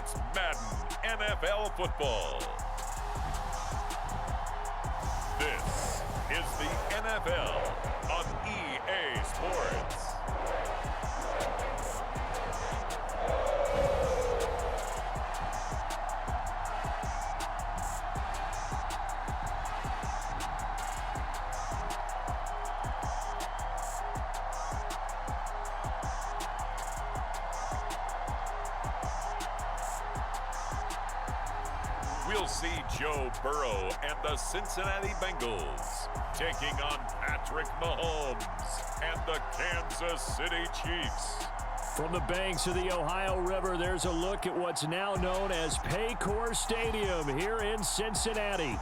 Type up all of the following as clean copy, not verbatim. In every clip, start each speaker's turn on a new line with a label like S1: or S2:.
S1: It's Madden NFL football. This is the NFL on EA Sports. We'll see Joe Burrow and the Cincinnati Bengals taking on Patrick Mahomes and the Kansas City Chiefs.
S2: From the banks of the Ohio River, there's a look at what's now known as Paycor Stadium here in Cincinnati.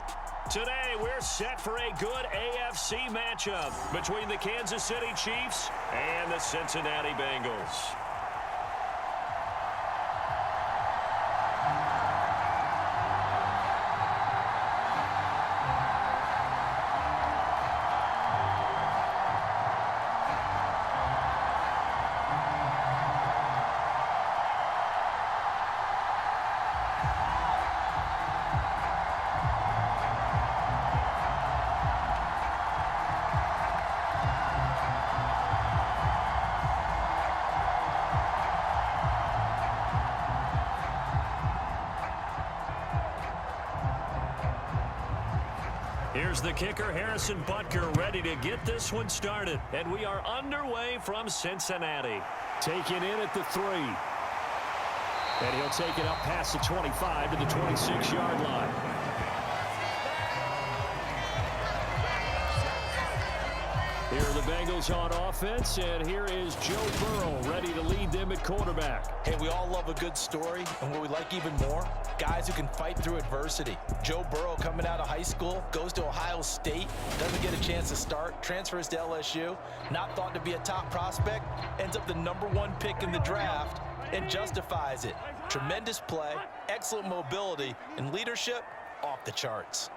S2: Today, we're set for a good AFC matchup between the Kansas City Chiefs and the Cincinnati Bengals. Here's the kicker, Harrison Butker, ready to get this one started. And we are underway from Cincinnati. Taken in at the 3. And he'll take it up past the 25 to the 26-yard line. Here are the Bengals on offense, and here is Joe Burrow ready to lead them at quarterback.
S3: Hey, we all love a good story, and what we like even more, guys who can fight through adversity. Joe Burrow coming out of high school, goes to Ohio State, doesn't get a chance to start, transfers to LSU, not thought to be a top prospect, ends up the #1 pick in the draft, and justifies it. Tremendous play, excellent mobility, and leadership off the charts.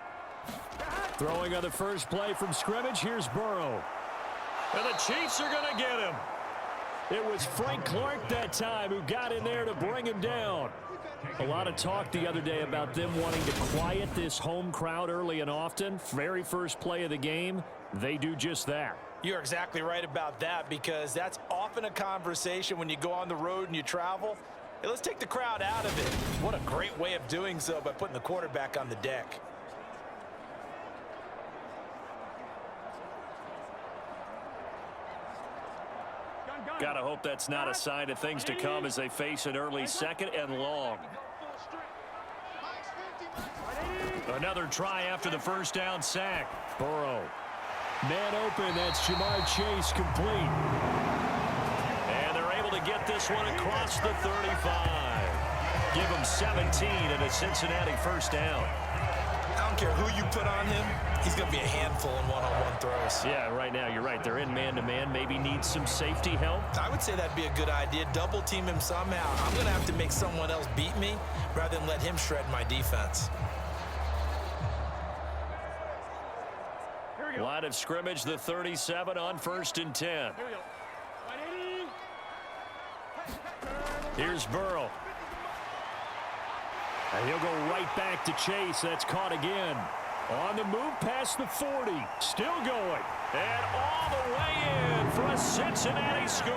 S2: Throwing on the first play from scrimmage, here's Burrow. And the Chiefs are going to get him. It was Frank Clark that time who got in there to bring him down. A lot of talk the other day about them wanting to quiet this home crowd early and often. Very first play of the game, they do just that.
S3: You're exactly right about that, because that's often a conversation when you go on the road and you travel. Hey, let's take the crowd out of it. What a great way of doing so by putting the quarterback on the deck.
S2: Gotta hope that's not a sign of things to come as they face an early second and long. Another try after the first down sack. Burrow. Man open, that's Jamar Chase complete. And they're able to get this one across the 35. Give him 17 and a Cincinnati first down.
S3: I don't care who you put on him, he's going to be a handful in one-on-one throws.
S2: Yeah, right now, you're right. They're in man-to-man. Maybe need some safety help.
S3: I would say that'd be a good idea. Double team him somehow. I'm going to have to make someone else beat me rather than let him shred my defense.
S2: Line of scrimmage, the 37 on 1st and 10. Here's Burrow. And he'll go right back to Chase. That's caught again. On the move past the 40. Still going. And all the way in for a Cincinnati score.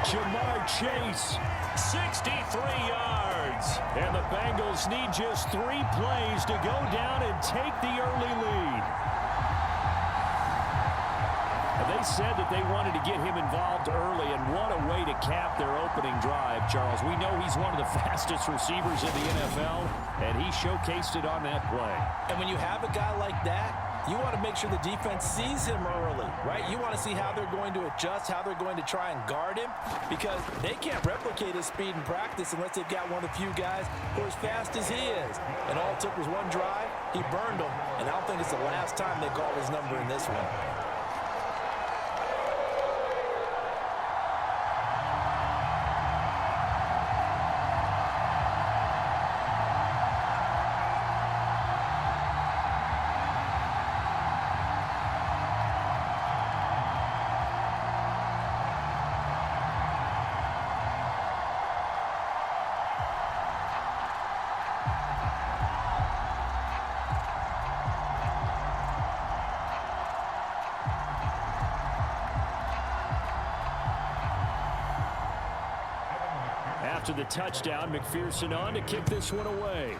S2: Jamar Chase, 63 yards. And the Bengals need just 3 plays to go down and take the early lead. They said that they wanted to get him involved early, and what a way to cap their opening drive, Charles. We know he's one of the fastest receivers in the NFL, and he showcased it on that play.
S3: And when you have a guy like that, you want to make sure the defense sees him early, right? You want to see how they're going to adjust, how they're going to try and guard him, because they can't replicate his speed in practice unless they've got one of the few guys who are as fast as he is. And all it took was one drive. He burned them, and I don't think it's the last time they called his number in this one.
S2: After the touchdown, McPherson on to kick this one away.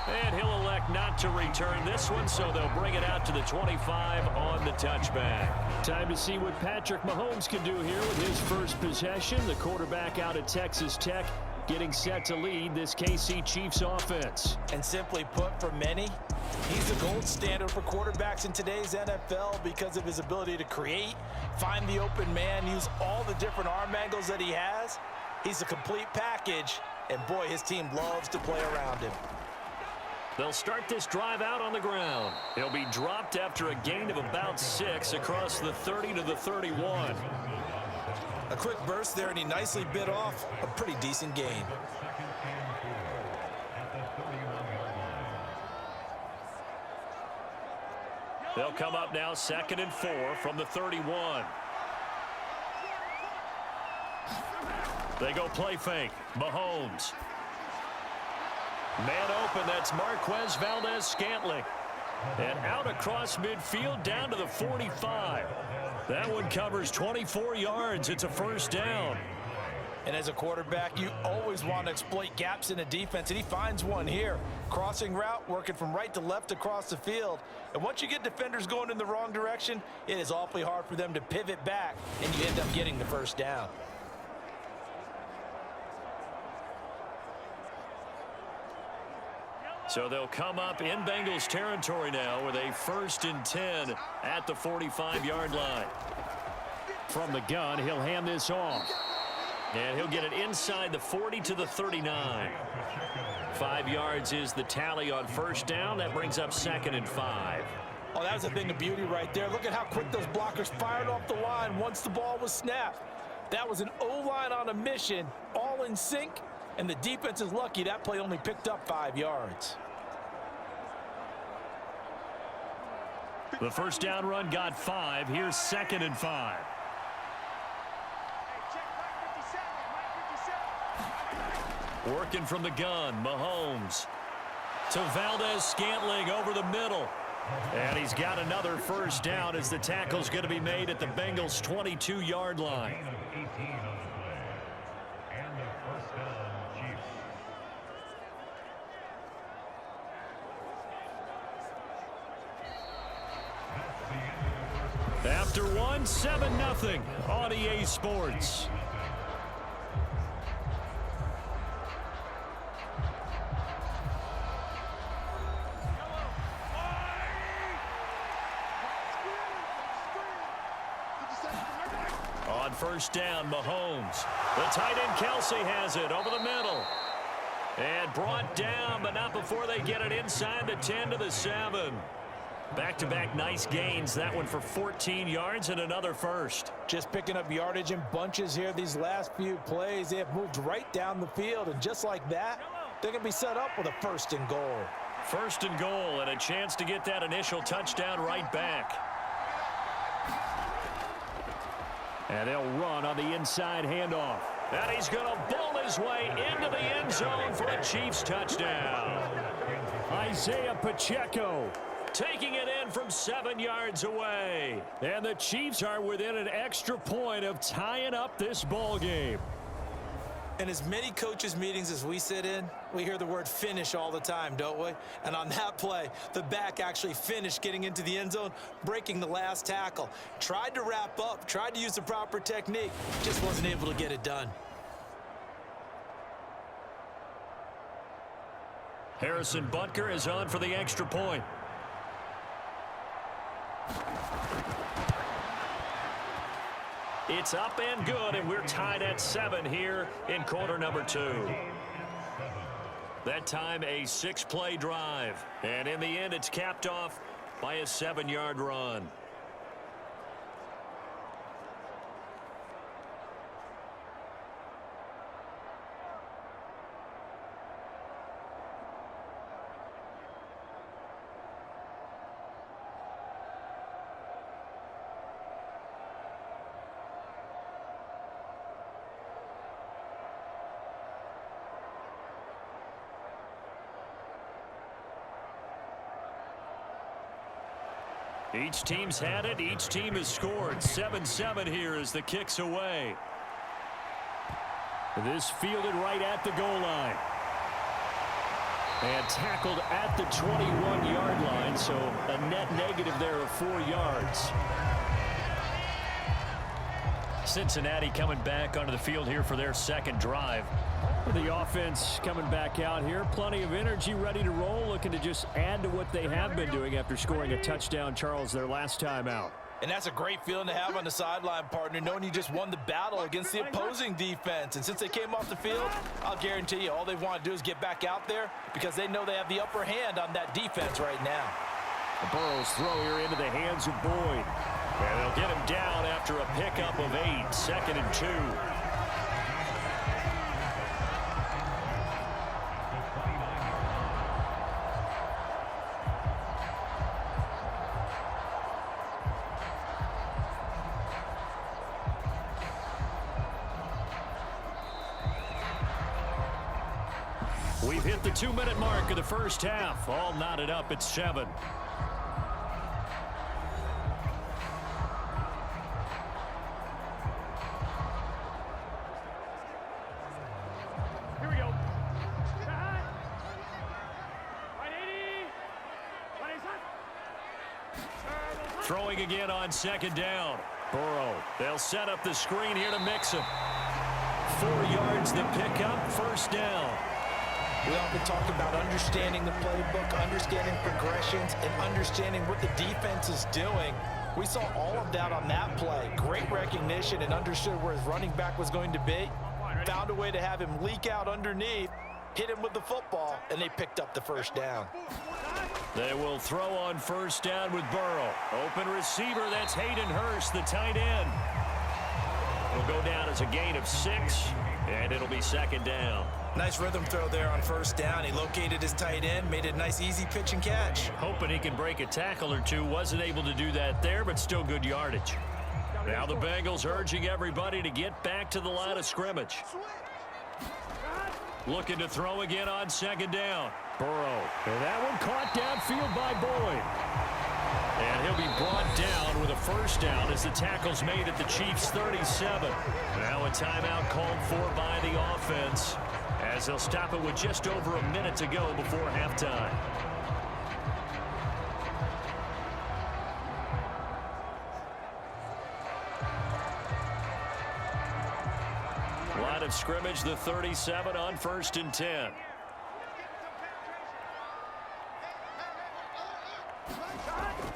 S2: And he'll elect not to return this one, so they'll bring it out to the 25 on the touchback. Time to see what Patrick Mahomes can do here with his first possession. The quarterback out at Texas Tech getting set to lead this KC Chiefs offense.
S3: And simply put, for many, he's the gold standard for quarterbacks in today's NFL because of his ability to create, find the open man, use all the different arm angles that he has. He's a complete package, and boy, his team loves to play around him.
S2: They'll start this drive out on the ground. He'll be dropped after a gain of about 6 across the 30 to the 31.
S3: A quick burst there, and he nicely bit off a pretty decent gain.
S2: They'll come up now 2nd and 4 from the 31. They go play fake. Mahomes. Man open, that's Marquez Valdez-Scantling. And out across midfield down to the 45. That one covers 24 yards. It's a first down.
S3: And as a quarterback, you always want to exploit gaps in a defense, and he finds one here. Crossing route, working from right to left across the field. And once you get defenders going in the wrong direction, it is awfully hard for them to pivot back, and you end up getting the first down.
S2: So they'll come up in Bengals territory now with a 1st and 10 at the 45-yard line. From the gun, he'll hand this off. And he'll get it inside the 40 to the 39. 5 yards is the tally on first down. That brings up 2nd and 5.
S3: Oh, that was a thing of beauty right there. Look at how quick those blockers fired off the line once the ball was snapped. That was an O-line on a mission, all in sync. And the defense is lucky that play only picked up 5 yards.
S2: The first down run got 5. Here's 2nd and 5. Working from the gun, Mahomes. To Valdez-Scantling over the middle. And he's got another first down as the tackle's going to be made at the Bengals' 22-yard line. After one, 7-0 on EA Sports. On first down, Mahomes. The tight end Kelsey has it over the middle. And brought down, but not before they get it inside the 10 to the 7. Back-to-back nice gains. That one for 14 yards and another first.
S3: Just picking up yardage in bunches here these last few plays. They have moved right down the field, and just like that, they're going to be set up with a 1st and goal.
S2: 1st and goal and a chance to get that initial touchdown right back. And they'll run on the inside handoff. And he's going to bowl his way into the end zone for a Chiefs touchdown. Isaiah Pacheco taking it in from 7 yards away. And the Chiefs are within an extra point of tying up this ball game.
S3: In as many coaches' meetings as we sit in, we hear the word finish all the time, don't we? And on that play, the back actually finished getting into the end zone, breaking the last tackle. Tried to wrap up, tried to use the proper technique, just wasn't able to get it done.
S2: Harrison Butker is on for the extra point. It's up and good, and we're tied at 7 here in quarter number 2. That time a 6-play drive, and in the end it's capped off by a 7-yard run. Each team's had it. Each team has scored. 7-7 here as the kick's away. This fielded right at the goal line. And tackled at the 21-yard line, so a net negative there of 4 yards. Cincinnati coming back onto the field here for their second drive. The offense coming back out here. Plenty of energy, ready to roll, looking to just add to what they have been doing after scoring a touchdown, Charles, their last time out.
S3: And that's a great feeling to have on the sideline, partner, knowing you just won the battle against the opposing defense. And since they came off the field, I'll guarantee you all they want to do is get back out there because they know they have the upper hand on that defense right now.
S2: The Burrows throw here into the hands of Boyd. And they'll get him down after a pickup of 8, 2nd and 2. We've hit the 2-minute mark of the first half. All knotted up at 7.
S4: Here we go.
S2: Throwing again on 2nd down. Burrow, they'll set up the screen here to mix him. 4 yards the pickup, 1st down.
S3: We often talk about understanding the playbook, understanding progressions, and understanding what the defense is doing. We saw all of that on that play. Great recognition and understood where his running back was going to be. Found a way to have him leak out underneath, hit him with the football, and they picked up the 1st down.
S2: They will throw on 1st down with Burrow. Open receiver, that's Hayden Hurst, the tight end. It'll go down as a gain of 6, and it'll be 2nd down.
S3: Nice rhythm throw there on 1st down. He located his tight end, made it a nice easy pitch and catch.
S2: Hoping he can break a tackle or two. Wasn't able to do that there, but still good yardage. Now the Bengals urging everybody to get back to the line of scrimmage. Looking to throw again on 2nd down. Burrow. And that one caught downfield by Boyd. And he'll be brought down with a 1st down as the tackle's made at the Chiefs' 37. Now a timeout called for by the offense, as they'll stop it with just over a minute to go before halftime. Line of scrimmage, the 37 on 1st and 10.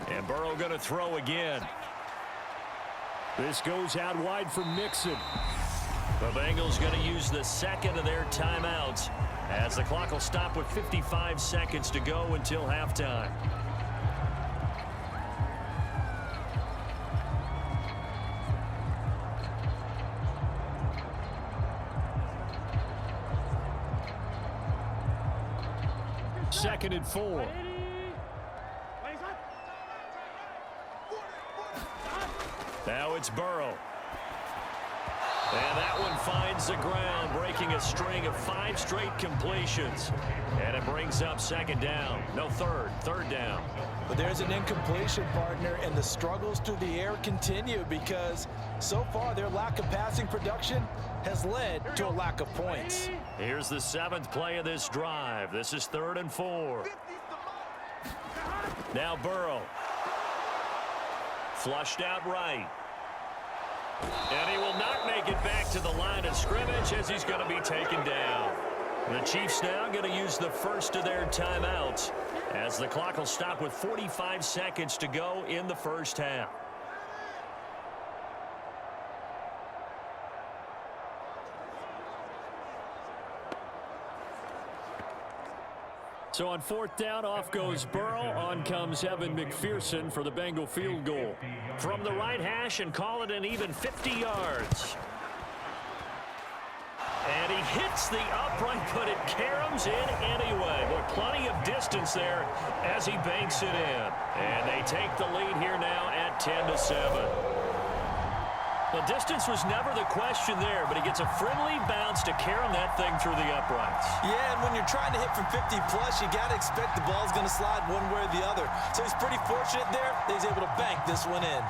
S2: And Burrow going to throw again. This goes out wide for Mixon. The Bengals going to use the 2nd of their timeouts as the clock will stop with 55 seconds to go until halftime. Second and 4. Now it's Burrow. And that one finds the ground, breaking a string of 5 straight completions. And it brings up 2nd down. No, third down.
S3: But there's an incompletion, partner, and the struggles through the air continue because so far their lack of passing production has led to a lack of points.
S2: Here's the 7th play of this drive. This is 3rd and 4. Now Burrow. Flushed out right. And he will not make it back to the line of scrimmage as he's going to be taken down. The Chiefs now going to use the 1st of their timeouts as the clock will stop with 45 seconds to go in the 1st half. So on 4th down, off goes Burrow. On comes Evan McPherson for the Bengal field goal. From the right hash and call it an even 50 yards. And he hits the upright, but it caroms in anyway. But plenty of distance there as he banks it in. And they take the lead here now at 10-7. Well, distance was never the question there, but he gets a friendly bounce to carry that thing through the uprights.
S3: Yeah, and when you're trying to hit from 50-plus, you got to expect the ball's going to slide one way or the other. So he's pretty fortunate there that he's able to bank this one in.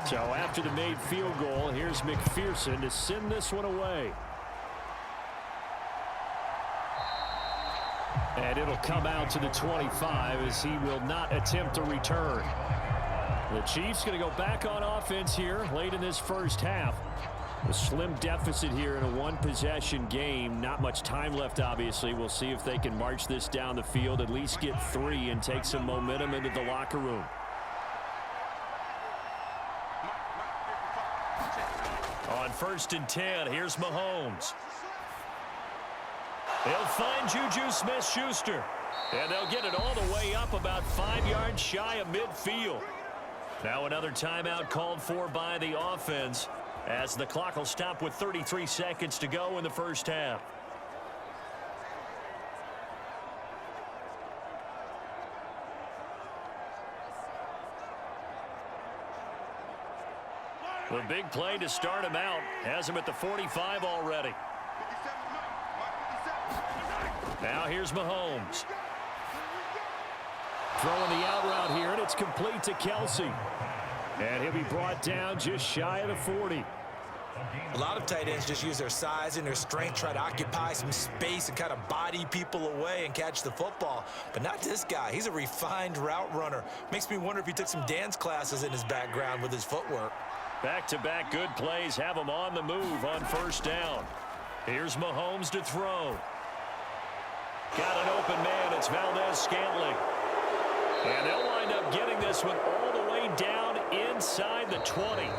S2: So after the made field goal, here's McPherson to send this one away. And it'll come out to the 25 as he will not attempt a return. The Chiefs going to go back on offense here late in this first half. A slim deficit here in a one-possession game. Not much time left, obviously. We'll see if they can march this down the field, at least get 3 and take some momentum into the locker room. On 1st and 10, here's Mahomes. They'll find Juju Smith-Schuster. And they'll get it all the way up about 5 yards shy of midfield. Now another timeout called for by the offense as the clock will stop with 33 seconds to go in the first half. The big play to start him out has him at the 45 already. Now here's Mahomes. Throwing the out route here, and it's complete to Kelsey. And he'll be brought down just shy of the 40.
S3: A lot of tight ends just use their size and their strength, try to occupy some space and kind of body people away and catch the football. But not this guy. He's a refined route runner. Makes me wonder if he took some dance classes in his background with his footwork.
S2: Back-to-back good plays have him on the move on 1st down. Here's Mahomes to throw. Got an open man. It's Valdez-Scantling. And they'll wind up getting this one all the way down inside the 20.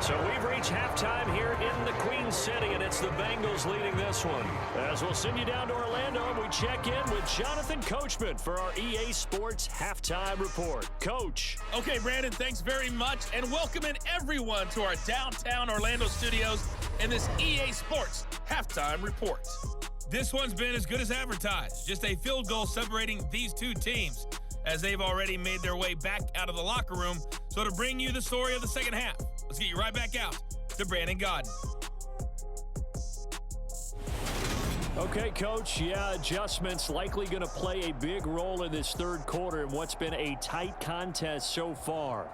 S2: So we've reached halftime here in the Queen City, and it's the Bengals leading this one. As we'll send you down to Orlando, and we check in with Jonathan Coachman for our EA Sports Halftime Report. Coach.
S4: Okay, Brandon, thanks very much, and welcome in everyone to our downtown Orlando studios in this EA Sports Halftime Report. This one's been as good as advertised. Just a field goal separating these two teams, as they've already made their way back out of the locker room. So to bring you the story of the second half, let's get you right back out to Brandon Godden.
S2: Okay, Coach, yeah, adjustments likely going to play a big role in this third quarter in what's been a tight contest so far.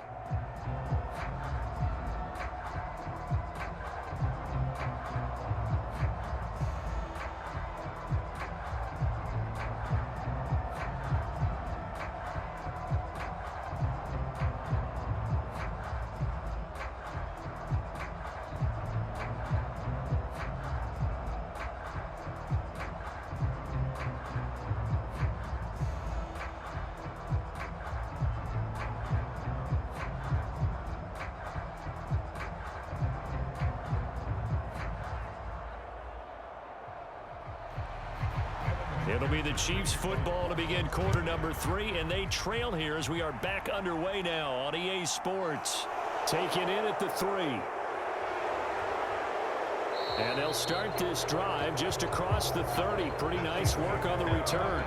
S2: It'll be the Chiefs football to begin quarter number 3, and they trail here as we are back underway now on EA Sports. Taken in at the 3. And they'll start this drive just across the 30. Pretty nice work on the return.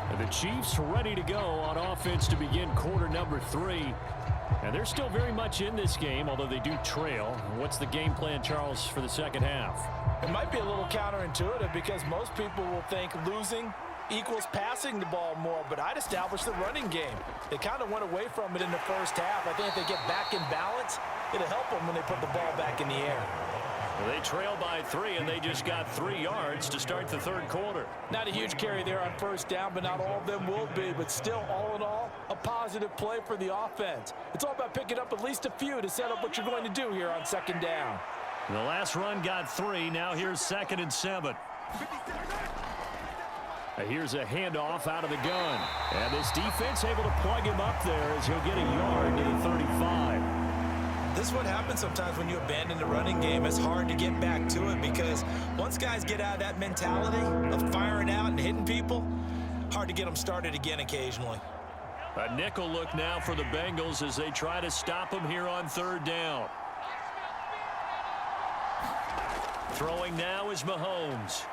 S2: And the Chiefs ready to go on offense to begin quarter number 3. And they're still very much in this game, although they do trail. What's the game plan, Charles, for the second half?
S3: It might be a little counterintuitive because most people will think losing equals passing the ball more, but I'd establish the running game. They kind of went away from it in the first half. I think if they get back in balance, it'll help them when they put the ball back in the air.
S2: Well, they trail by 3, and they just got 3 yards to start the third quarter.
S3: Not a huge carry there on first down, but not all of them will be. But still, all in all, a positive play for the offense. It's all about picking up at least a few to set up what you're going to do here on second down.
S2: The last run got 3. Now here's 2nd and 7. Here's a handoff out of the gun. And this defense able to plug him up there as he'll get a yard to the 35.
S3: This is what happens sometimes when you abandon the running game. It's hard to get back to it because once guys get out of that mentality of firing out and hitting people, hard to get them started again occasionally.
S2: A nickel look now for the Bengals as they try to stop him here on 3rd down. Throwing now is Mahomes.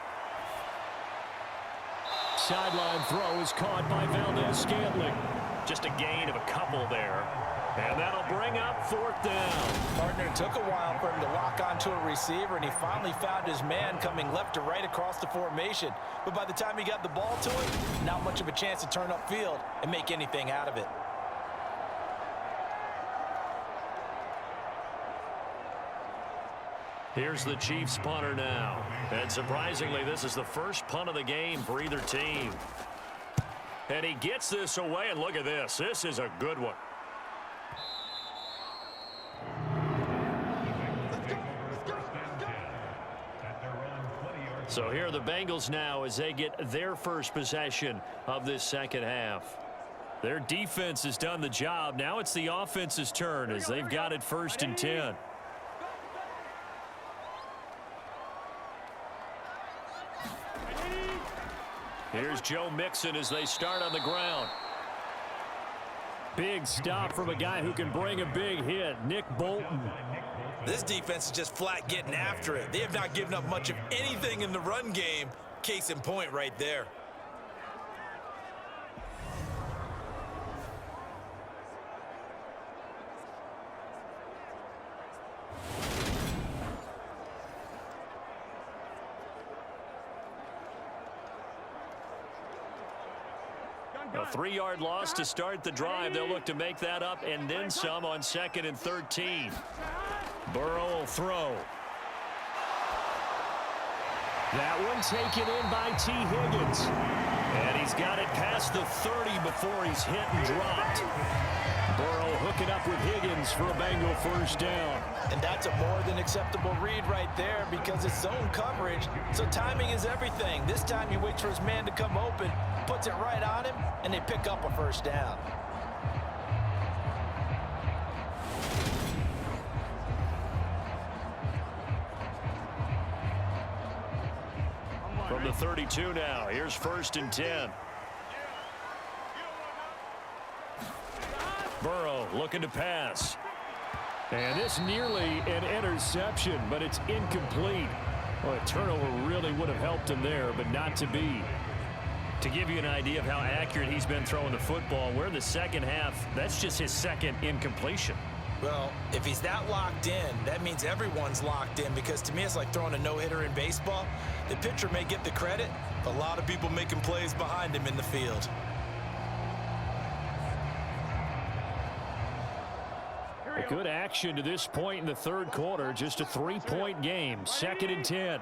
S2: Sideline throw is caught by Valdez-Scantling. Just a gain of a couple there. And that'll bring up 4th down.
S3: Partner, it took a while for him to lock onto a receiver, and he finally found his man coming left to right across the formation. But by the time he got the ball to him, not much of a chance to turn upfield and make anything out of it.
S2: Here's the Chiefs punter now. And surprisingly, this is the first punt of the game for either team. And he gets this away, and look at this. This is a good one. So here are the Bengals now as they get their first possession of this second half. Their defense has done the job. Now it's the offense's turn as they've got it 1st and 10. Here's Joe Mixon as they start on the ground. Big stop from a guy who can bring a big hit, Nick Bolton.
S3: This defense is just flat getting after it. They have not given up much of anything in the run game. Case in point right there.
S2: A 3-yard loss to start the drive. They'll look to make that up and then some on 2nd and 13. Burrow will throw. That one taken in by T. Higgins. And he's got it past the 30 before he's hit and dropped. Burrow hooking up with Higgins for a Bengal 1st down.
S3: And that's a more than acceptable read right there because it's zone coverage, so timing is everything. This time he waits for his man to come open, puts it right on him, and they pick up a 1st down.
S2: From the 32 now, here's 1st and 10. Burrow looking to pass. And this nearly an interception, but it's incomplete. Well, a turnover really would have helped him there, but not to be. To give you an idea of how accurate he's been throwing the football, we're in the second half. That's just his 2nd incompletion.
S3: Well, if he's that locked in, that means everyone's locked in because to me it's like throwing a no-hitter in baseball. The pitcher may get the credit, but a lot of people making plays behind him in the field.
S2: Good action to this point in the 3rd quarter. Just a 3-point game. 2nd and 10.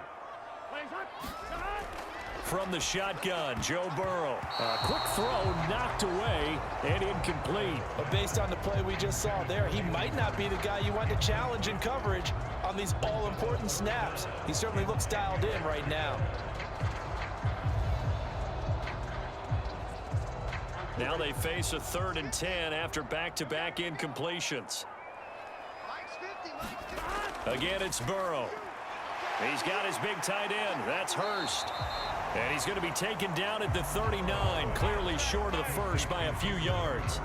S2: From the shotgun, Joe Burrow. A quick throw knocked away and incomplete.
S3: But based on the play we just saw there, he might not be the guy you want to challenge in coverage on these all-important snaps. He certainly looks dialed in right now.
S2: Now they face a 3rd and 10 after back-to-back incompletions. Again, it's Burrow. He's got his big tight end. That's Hurst. And he's going to be taken down at the 39, clearly short of the 1st by a few yards.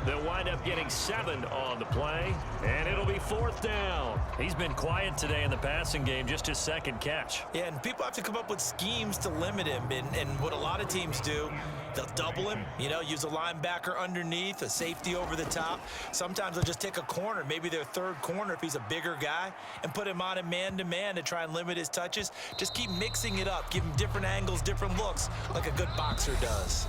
S2: They'll wind up getting 7 on the play, and it'll be 4th down. He's been quiet today in the passing game, just his 2nd catch.
S3: Yeah, and people have to come up with schemes to limit him, and what a lot of teams do, they'll double him, use a linebacker underneath, a safety over the top. Sometimes they'll just take a corner, maybe their 3rd corner if he's a bigger guy, and put him on a man-to-man to try and limit his touches. Just keep mixing it up, give him different angles, different looks, like a good boxer does.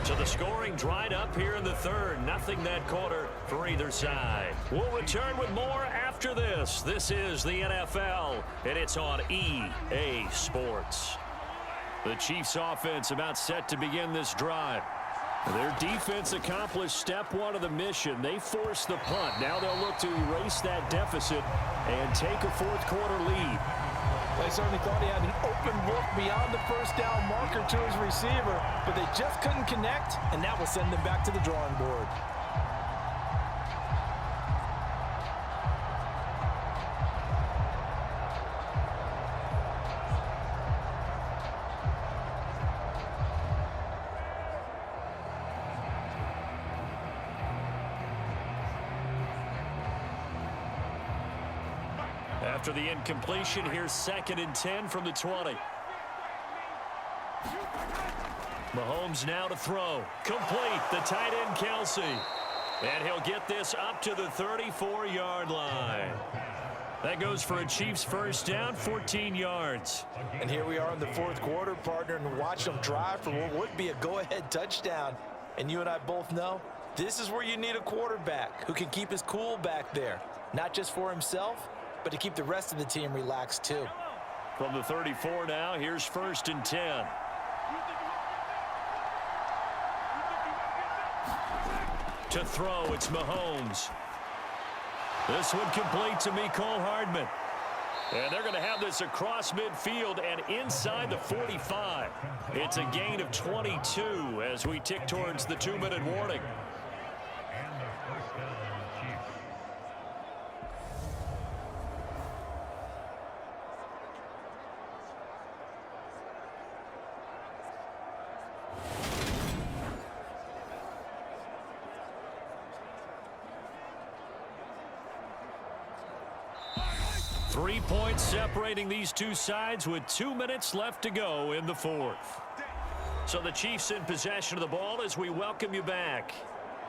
S2: So the scoring dried up here in the 3rd. Nothing that quarter for either side. We'll return with more after this. This is the NFL, and it's on EA Sports. The Chiefs offense about set to begin this drive. Their defense accomplished step 1 of the mission. They forced the punt. Now they'll look to erase that deficit and take a 4th quarter lead.
S3: They certainly thought he had an open look beyond the 1st down marker to his receiver, but they just couldn't connect, and that will send them back to the drawing board.
S2: After the incompletion, here's 2nd and 10 from the 20. Mahomes now to throw. Complete. The tight end, Kelsey. And he'll get this up to the 34-yard line. That goes for a Chiefs first down, 14 yards.
S3: And here we are in the 4th quarter, partner, and watch them drive for what would be a go-ahead touchdown. And you and I both know this is where you need a quarterback who can keep his cool back there. Not just for himself, but to keep the rest of the team relaxed too.
S2: From the 34 now, here's 1st and 10. To throw, it's Mahomes. This one complete to Mecole Hardman. And they're going to have this across midfield and inside the 45. It's a gain of 22 as we tick towards the 2-minute warning. 3 points separating these two sides with 2 minutes left to go in the 4th. So the Chiefs in possession of the ball as we welcome you back.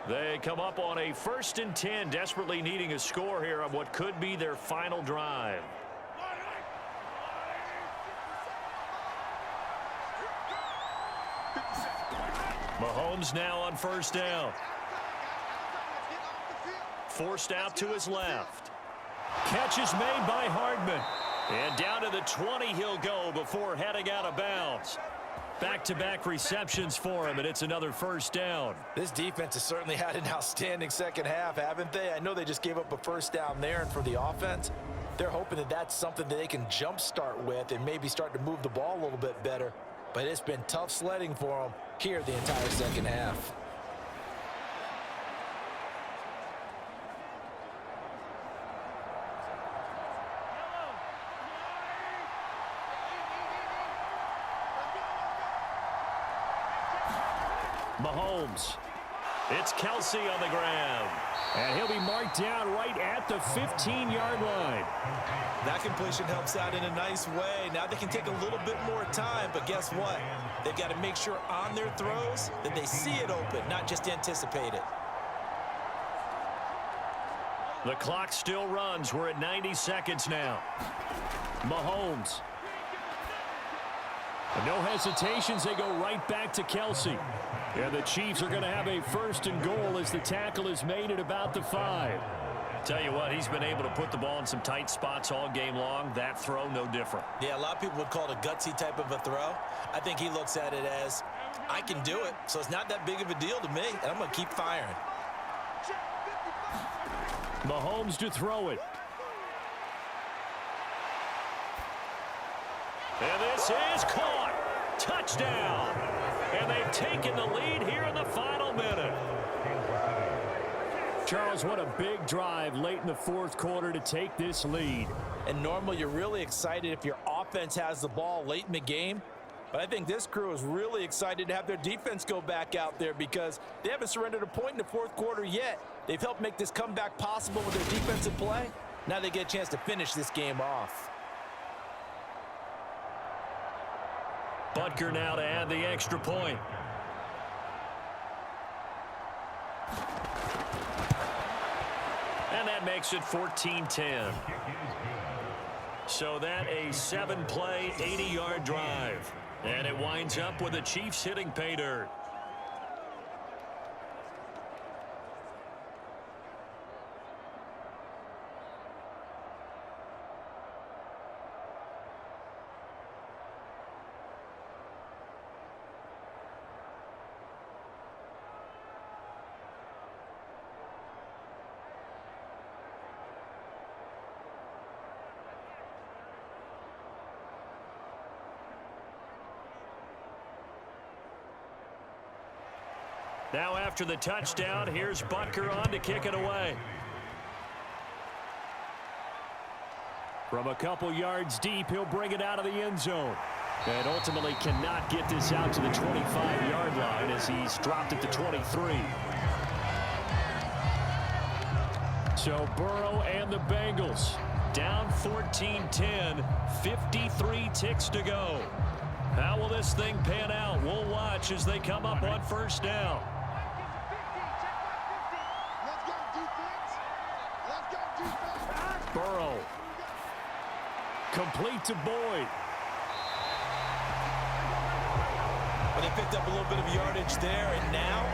S2: They come up on a 1st and 10, desperately needing a score here on what could be their final drive. Mahomes now on 1st down. Forced out to his left. Catch is made by Hardman. And down to the 20 he'll go before heading out of bounds. Back-to-back receptions for him, and it's another 1st down.
S3: This defense has certainly had an outstanding second half, haven't they? I know they just gave up a 1st down there, and for the offense, they're hoping that that's something that they can jumpstart with and maybe start to move the ball a little bit better. But it's been tough sledding for them here the entire second half.
S2: Mahomes. It's Kelsey on the ground. And he'll be marked down right at the 15-yard line.
S3: That completion helps out in a nice way. Now they can take a little bit more time, but guess what? They've got to make sure on their throws that they see it open, not just anticipate it.
S2: The clock still runs. We're at 90 seconds now. Mahomes. No hesitations. They go right back to Kelsey. And the Chiefs are going to have a 1st and goal as the tackle is made at about the 5. Tell you what, he's been able to put the ball in some tight spots all game long. That throw, no different.
S3: Yeah, a lot of people would call it a gutsy type of a throw. I think he looks at it as, I can do it, so it's not that big of a deal to me, and I'm going to keep firing.
S2: Mahomes to throw it. And this is caught. Touchdown. And they've taken the lead here in the final minute. Charles, what a big drive late in the 4th quarter to take this lead.
S3: And normally you're really excited if your offense has the ball late in the game. But I think this crew is really excited to have their defense go back out there because they haven't surrendered a point in the 4th quarter yet. They've helped make this comeback possible with their defensive play. Now they get a chance to finish this game off.
S2: Butker now to add the extra point. And that makes it 14-10. So that a 7-play, 80-yard drive. And it winds up with the Chiefs hitting pay dirt. Now after the touchdown, here's Butker on to kick it away. From a couple yards deep, he'll bring it out of the end zone. And ultimately cannot get this out to the 25-yard line as he's dropped at the 23. So Burrow and the Bengals Down 14-10, 53 ticks to go. How will this thing pan out? We'll watch as they come up on first down. Burrow. Complete to Boyd.
S3: But they picked up a little bit of yardage there, and now,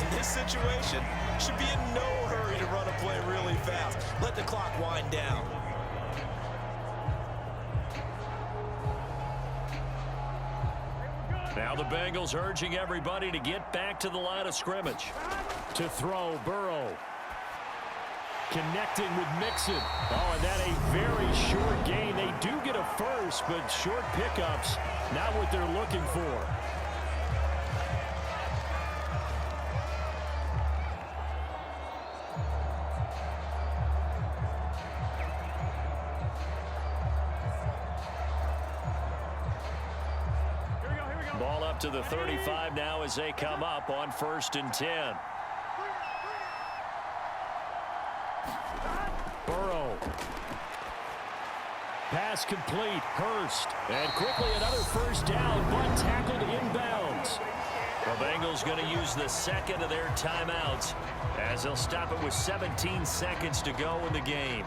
S3: in this situation, should be in no hurry to run a play really fast. Let the clock wind down.
S2: Now the Bengals urging everybody to get back to the line of scrimmage. To throw, Burrow. Connecting with Mixon. Oh, and that a very short gain. They do get a first, but short pickups, not what they're looking for. Ball up to the 35 now as they come up on 1st and 10. Burrow. Pass complete. Hurst. And quickly another first down, but tackled inbounds. The Bengals going to use the second of their timeouts as they'll stop it with 17 seconds to go in the game.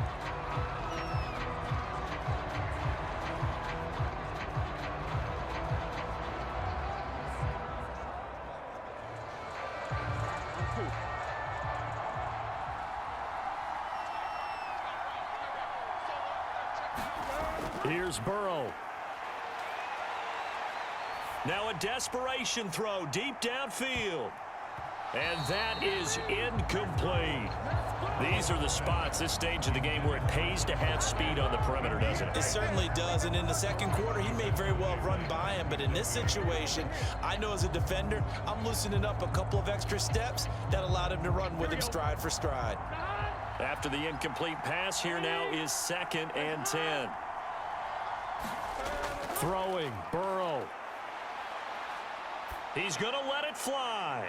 S2: Here's Burrow. Now a desperation throw deep downfield. And that is incomplete. These are the spots, this stage of the game, where it pays to have speed on the perimeter, doesn't it?
S3: It certainly does, and in the second quarter, he may very well run by him, but in this situation, I know as a defender, I'm loosening up a couple of extra steps that allowed him to run with him stride for stride.
S2: After the incomplete pass, here now is 2nd and 10. Throwing, Burrow. He's going to let it fly.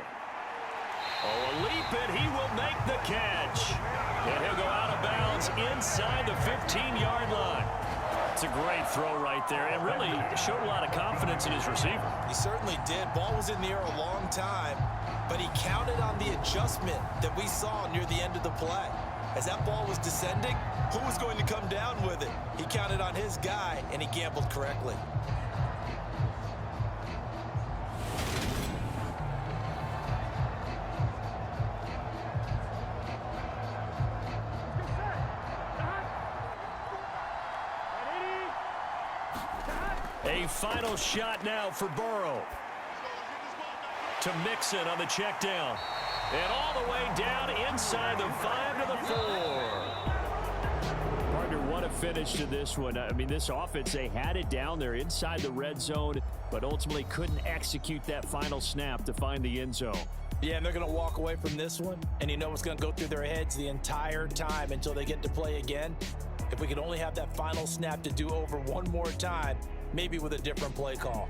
S2: Oh, a leap, and he will make the catch. And he'll go out of bounds inside the 15-yard line. It's a great throw right there, and really showed a lot of confidence in his receiver.
S3: He certainly did. Ball was in the air a long time, but he counted on the adjustment that we saw near the end of the play. As that ball was descending, who was going to come down with it? He counted on his guy, and he gambled correctly.
S2: A final shot now for Burrow. To Mixon on the check down. And all the way down inside the 5 to the 4. Partner, what a finish to this one. I mean, this offense, they had it down there inside the red zone, but ultimately couldn't execute that final snap to find the end zone.
S3: Yeah, and they're going to walk away from this one, and you know what's going to go through their heads the entire time until they get to play again. If we could only have that final snap to do over one more time, maybe with a different play call.